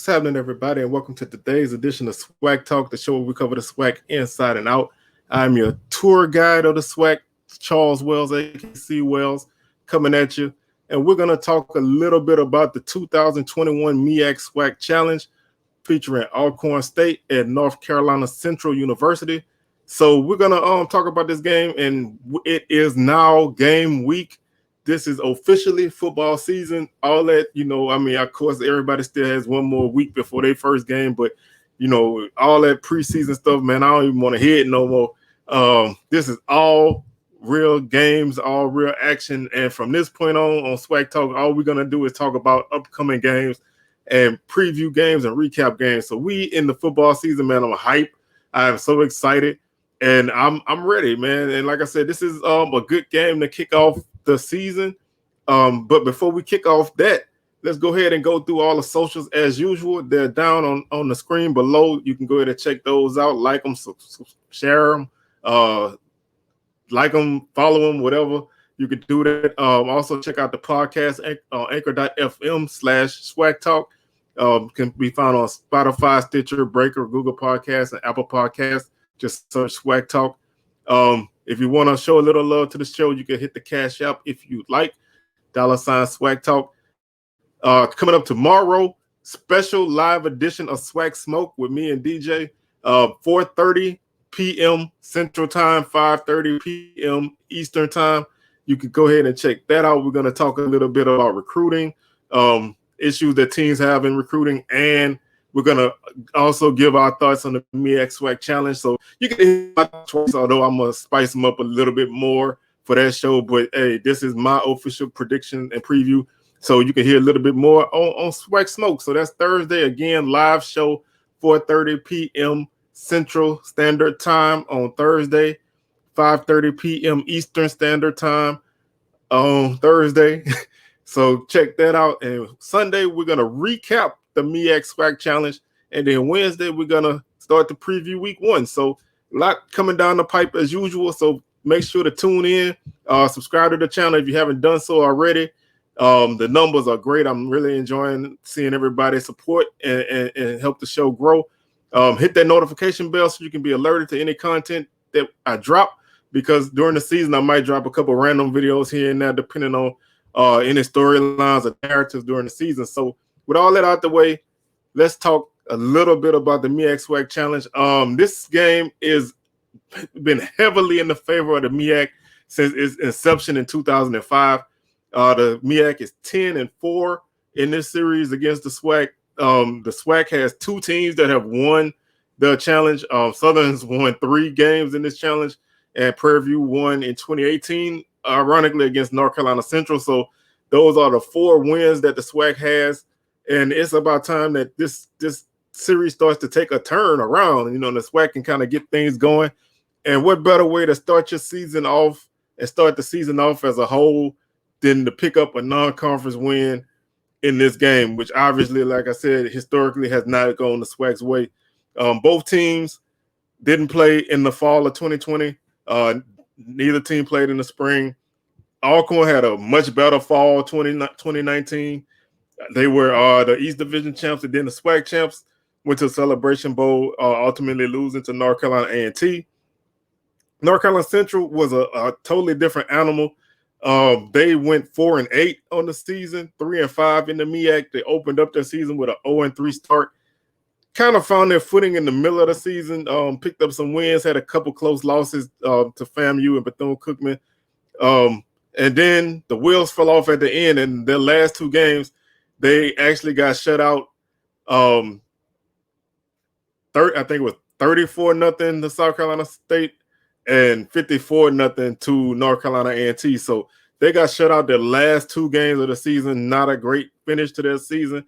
What's happening, everybody, and welcome to today's edition of SWAC Talk, the show where we cover the SWAC inside and out. I'm your tour guide of the SWAC, Charles Wells, aka Wells, coming at you. And we're going to talk a little bit about the 2021 MEAC SWAC Challenge featuring Alcorn State at North Carolina Central University. So we're going to talk about this game, and it is now game week. This is officially football season. All that, of course, everybody still has one more week before their first game, but, all that preseason stuff, man, I don't even want to hear it no more. This is all real games, all real action. And from this point on SWAC Talk, all we're going to do is talk about upcoming games and preview games and recap games. So we in the football season, man, I'm hype. I'm so excited. And I'm ready, man. And like I said, this is a good game to kick off the season. But before we kick off that, let's go ahead and go through all the socials as usual. They're down on the screen below. You can go ahead and check those out, like them, share them, like them, follow them, whatever. You can do that. Also check out the podcast, anchor.fm/SWACtalk. Can be found on Spotify, Stitcher, Breaker, Google Podcasts, and Apple Podcasts. Just search SWAC Talk. If you want to show a little love to the show, you can hit the Cash App if you'd like. $SWAC Talk. Coming up tomorrow, special live edition of SWAC Smoke with me and DJ. 4:30 p.m. Central Time, 5:30 p.m. Eastern Time. You can go ahead and check that out. We're going to talk a little bit about recruiting, issues that teams have in recruiting, and we're going to also give our thoughts on the MEAC SWAC Challenge. So you can hear my choice, although I'm going to spice them up a little bit more for that show. But, hey, this is my official prediction and preview. So you can hear a little bit more on SWAC Smoke. So that's Thursday, again, live show, 4:30 p.m. Central Standard Time on Thursday, 5:30 p.m. Eastern Standard Time on Thursday. So check that out. And Sunday, we're going to recap the MEAC SWAC Challenge, and then Wednesday we're gonna start the preview week one. So a lot coming down the pipe as usual. So make sure to tune in, subscribe to the channel if you haven't done so already. The numbers are great. I'm really enjoying seeing everybody support and help the show grow. Hit that notification bell so you can be alerted to any content that I drop, because during the season I might drop a couple random videos here and there depending on any storylines or narratives during the season. So with all that out the way, let's talk a little bit about the MEAC SWAC Challenge. This game is been heavily in the favor of the MEAC since its inception in 2005. The MEAC is 10-4 in this series against the SWAC. The SWAC has two teams that have won the challenge. Southern's won 3 games in this challenge, and Prairie View won in 2018, ironically, against North Carolina Central. So those are the 4 wins that the SWAC has. And it's about time that this series starts to take a turn around. The SWAC can kind of get things going. And what better way to start your season off and start the season off as a whole than to pick up a non-conference win in this game, which obviously, like I said, historically has not gone the SWAC's way. Both teams didn't play in the fall of 2020. Neither team played in the spring. Alcorn had a much better fall 2019. They were the East Division champs, and then the SWAC champs went to Celebration Bowl, ultimately losing to North Carolina A&T. North Carolina Central was a totally different animal. They went 4-8 on the season, 3-5 in the MEAC. They opened up their season with an 0-3 start. Kind of found their footing in the middle of the season, picked up some wins, had a couple close losses to FAMU and Bethune-Cookman. And then the wheels fell off at the end, and their last 2 games, they actually got shut out. I think it was 34-0 to South Carolina State and 54-0 to North Carolina A&T. So they got shut out their last 2 games of the season. Not a great finish to their season.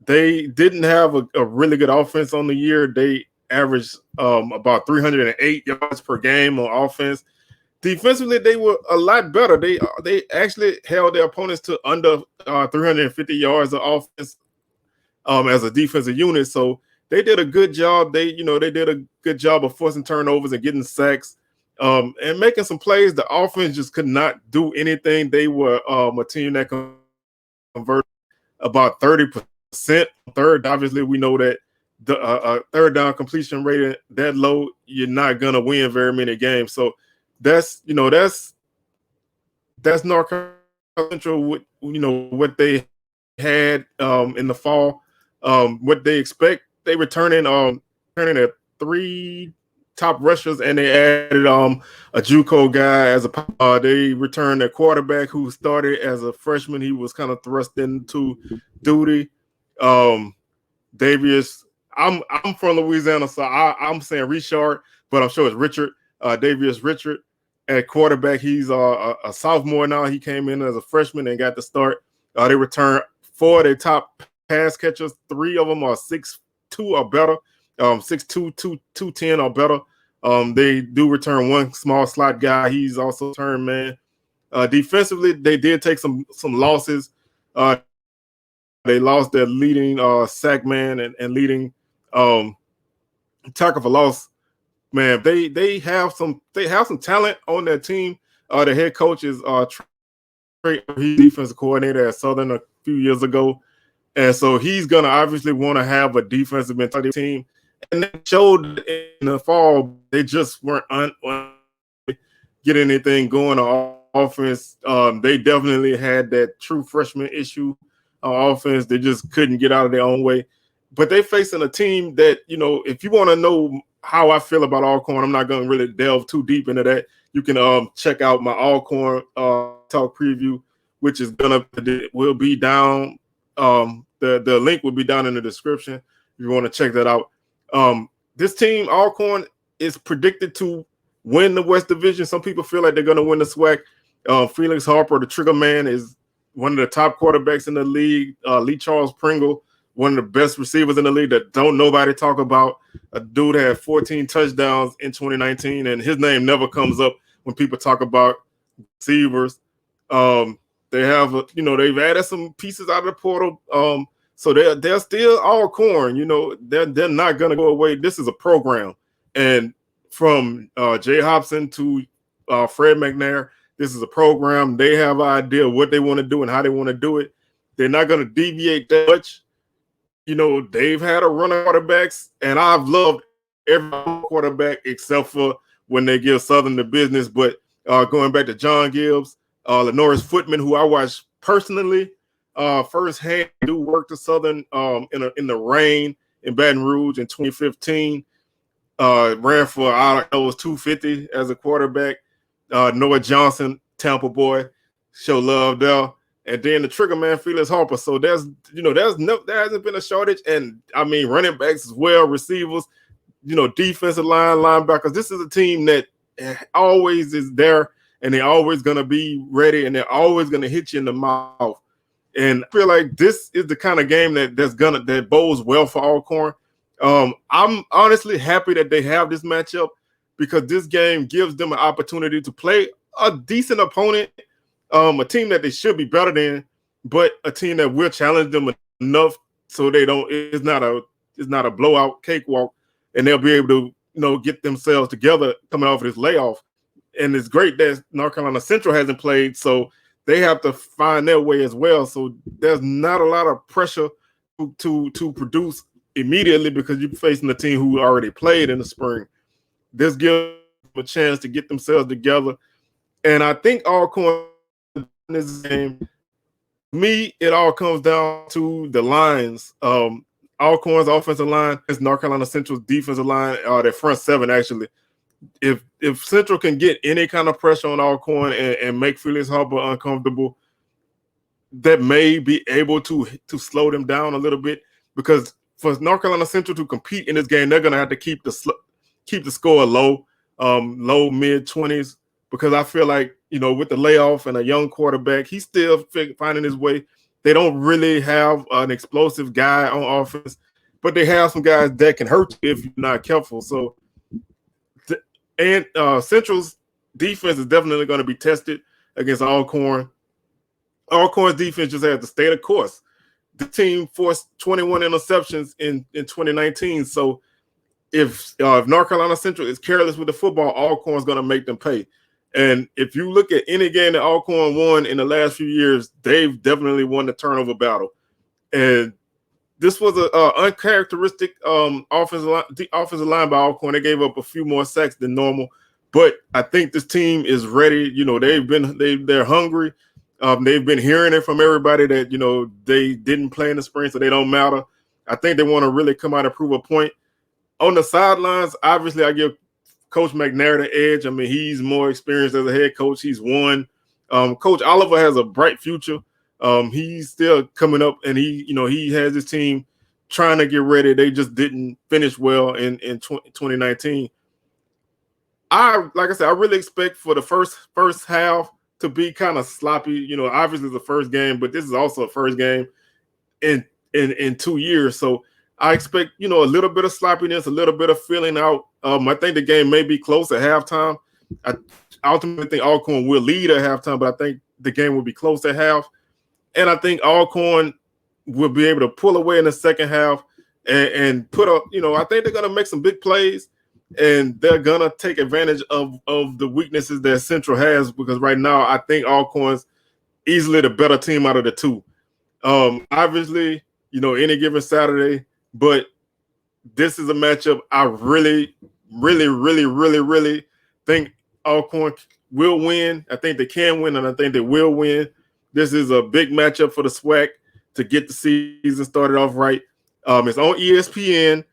They didn't have a really good offense on the year. They averaged about 308 yards per game on offense. Defensively, they were a lot better. They actually held their opponents to under 350 yards of offense as a defensive unit. So they did a good job. They did a good job of forcing turnovers and getting sacks and making some plays. The offense just could not do anything. They were a team that converted about 30% third. Obviously, we know that the third down completion rate that low, you're not gonna win very many games. So that's North Carolina Central. What they had in the fall, what they expect. They returning at 3 top rushers, and they added a JUCO guy as a. They returned a quarterback who started as a freshman. He was kind of thrust into duty. Davius, I'm from Louisiana, so I'm saying Richard, but I'm sure it's Richard. Davius Richard at quarterback. He's a sophomore now. He came in as a freshman and got the start. They returned 4 of their top pass catchers. 3 of them are 6'2" or better. 6'2", 210 or better. They do return 1 small slot guy. He's also turned man. Defensively, they did take some losses. They lost their leading sack man and leading tackle for loss. Man, they have some talent on their team. The head coach is he's defensive coordinator at Southern a few years ago, and so he's gonna obviously want to have a defensive mentality team. And they showed in the fall they just weren't getting anything going on offense. They definitely had that true freshman issue on offense. They just couldn't get out of their own way. But they facing a team that, if you want to know how I feel about Alcorn, I'm not going to really delve too deep into that. You can check out my Alcorn talk preview, which will be down. The link will be down in the description if you want to check that out. This team, Alcorn, is predicted to win the West Division. Some people feel like they're going to win the SWAC. Felix Harper, the trigger man, is one of the top quarterbacks in the league. Lee Charles Pringle, one of the best receivers in the league that don't nobody talk about. A dude had 14 touchdowns in 2019, and his name never comes up when people talk about receivers. They have, they've added some pieces out of the portal. So they're still Alcorn. They're not going to go away. This is a program. And from Jay Hobson to Fred McNair, this is a program. They have an idea of what they want to do and how they want to do it. They're not going to deviate that much. They've had a run of quarterbacks, and I've loved every quarterback except for when they give Southern the business. But going back to John Gibbs, Lenoris Footman, who I watched personally firsthand, do work to Southern in the rain in Baton Rouge in 2015. Ran for, I was 250 as a quarterback. Noah Johnson, Tampa boy, show love there. And then the trigger man, Felix Harper. So there hasn't been a shortage. And I mean, running backs as well, receivers, defensive line, linebackers. This is a team that always is there, and they're always going to be ready, and they're always going to hit you in the mouth. And I feel like this is the kind of game that bodes well for Alcorn. I'm honestly happy that they have this matchup, because this game gives them an opportunity to play a decent opponent, a team that they should be better than, but a team that will challenge them enough so they don't. It's not a blowout cakewalk, and they'll be able to get themselves together coming off of this layoff. And it's great that North Carolina Central hasn't played, so they have to find their way as well. So there's not a lot of pressure to produce immediately, because you're facing a team who already played in the spring. This gives them a chance to get themselves together. And I think Alcorn in this game, it all comes down to the lines. Alcorn's offensive line is North Carolina Central's defensive line, their front seven, actually. If Central can get any kind of pressure on Alcorn and make Felix Harper uncomfortable, that may be able to slow them down a little bit, because for North Carolina Central to compete in this game, they're going to have to keep the score low, mid-20s, because I feel like, with the layoff and a young quarterback, he's still finding his way. They don't really have an explosive guy on offense, but they have some guys that can hurt you if you're not careful. So, Central's defense is definitely going to be tested against Alcorn. Alcorn's defense just had to stay the course. The team forced 21 interceptions in 2019. So if North Carolina Central is careless with the football, Alcorn's going to make them pay. And if you look at any game that Alcorn won in the last few years, they've definitely won the turnover battle. And this was a uncharacteristic offensive line by Alcorn. They gave up a few more sacks than normal, but I think this team is ready. You know, they're hungry. They've been hearing it from everybody that, you know, they didn't play in the spring, so they don't matter. I think they want to really come out and prove a point. On the sidelines, obviously, I give Coach McNair the edge. I mean, he's more experienced as a head coach. He's won. Coach Oliver has a bright future. He's still coming up, and he has his team trying to get ready. They just didn't finish well in 2019. Like I said, I really expect for the first half to be kind of sloppy. You know, obviously it's the first game, but this is also a first game in 2 years. So I expect, you know, a little bit of sloppiness, a little bit of feeling out. I think the game may be close at halftime. I ultimately think Alcorn will lead at halftime, but I think the game will be close at half. And I think Alcorn will be able to pull away in the second half and put up, you know, I think they're going to make some big plays, and they're going to take advantage of the weaknesses that Central has, because right now I think Alcorn's easily the better team out of the two. Obviously, you know, any given Saturday, but this is a matchup I really, really, really, really, really think Alcorn will win. I think they can win, and I think they will win. This is a big matchup for the SWAC to get the season started off right. It's on ESPN.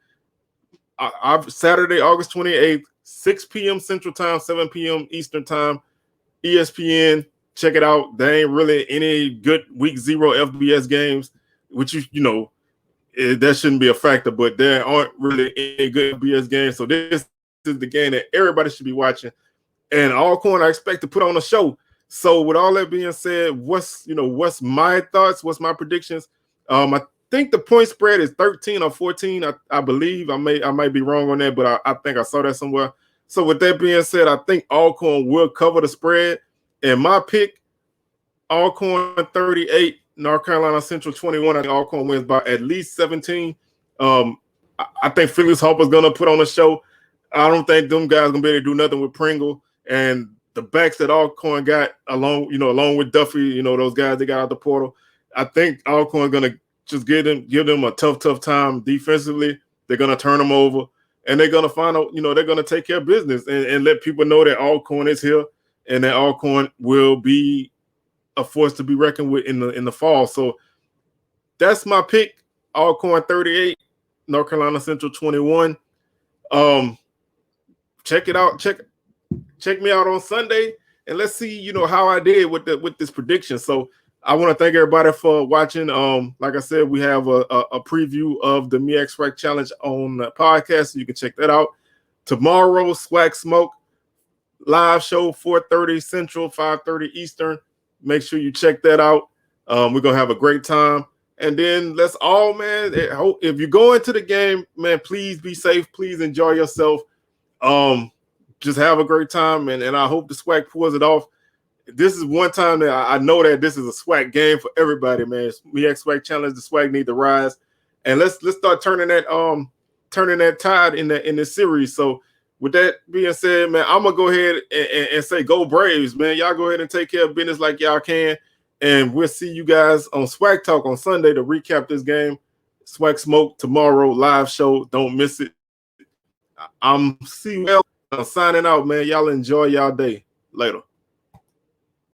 Saturday, August 28th, 6 p.m. Central Time, 7 p.m. Eastern Time. ESPN, check it out. There ain't really any good Week 0 FBS games, which that shouldn't be a factor, but there aren't really any good FBS games. So this is the game that everybody should be watching. And Alcorn, I expect to put on a show. So with all that being said, what's my thoughts? What's my predictions? I think the point spread is 13 or 14. I believe I might be wrong on that, but I think I saw that somewhere. So with that being said, I think Alcorn will cover the spread. And my pick, Alcorn 38, North Carolina Central 21. I think Alcorn wins by at least 17. I think Felix Harper's gonna put on a show. I don't think them guys gonna be able to do nothing with Pringle and the backs that Alcorn got along with Duffy, those guys they got out the portal. I think Alcorn's gonna just give them a tough time defensively. They're gonna turn them over, and they're gonna find out, they're gonna take care of business and let people know that Alcorn is here and that Alcorn will be a force to be reckoned with in the fall. So that's my pick. Alcorn 38, North Carolina Central 21. Check it out. Check me out on Sunday, and let's see, how I did with this prediction. So I want to thank everybody for watching. Like I said, we have a preview of the MEAC SWAC Challenge on the podcast, so you can check that out. Tomorrow, SWAC Smoke live show, 4:30 Central, 5:30 Eastern. Make sure you check that out. We're gonna have a great time. And then let's all, man, if you go into the game, man, please be safe. Please enjoy yourself. Just have a great time, and I hope the SWAC pulls it off. This is one time that I know that this is a SWAC game for everybody, man. MEAC SWAC Challenge, the SWAC need to rise, and let's start turning that tide in this series. So with that being said, man, I'm gonna go ahead and say go Braves, man. Y'all go ahead and take care of business like y'all can, and we'll see you guys on SWACtalk on Sunday to recap this game. SWAC Smoke tomorrow, live show. Don't miss it. I'm signing out, man. Y'all enjoy y'all day. Later.